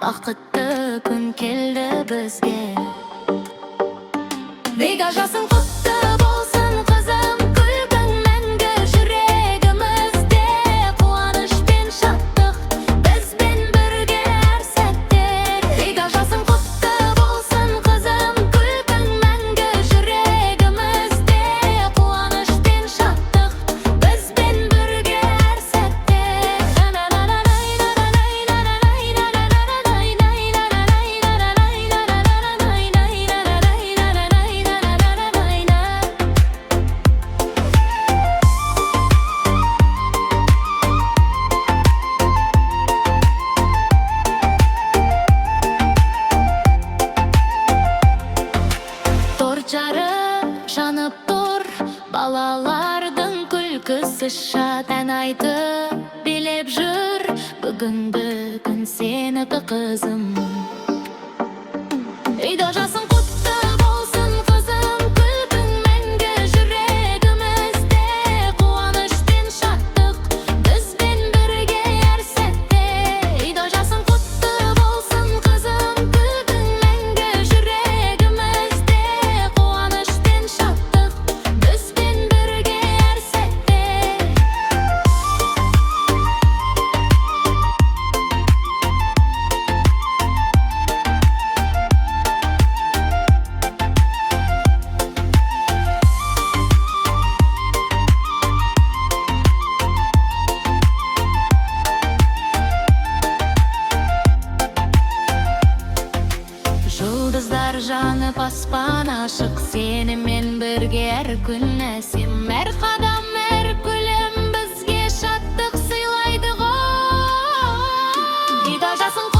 бақытты күн келді бізге. Вига жасың құтты болсын қызым, күлкің мәңгі жүрегімізде. Қуаныш пен шаттық бізбен бірге әр сәтте. Вига жасың құтты болсын қызым, күлкің мәңгі жүрегімізде. Қуаныш пен шаттық бізбен бірге әр сәтте. Торт жарып жанып тұр, балалардың күлкісі шат ән айтып билеп жүр. Бүгінгі күн сенікі қызым. Үйде жасың құтты болсын қызым, күлкің мәңгі жүрегімізде. Қуаныш пен шаттық бізбен бірге әр сәтте. Үйде жасың құтты болсын қызым, күлкің мәңгі жүрегімізде. Қуаныш пен шаттық бізбен бірге әр сәтте. Жұлдыздар жанып аспан ашық, сенімен бірге әр күн әсем. Әр қадам, әр күлім бізге шаттық сыйлайды ғой. Үйде жасың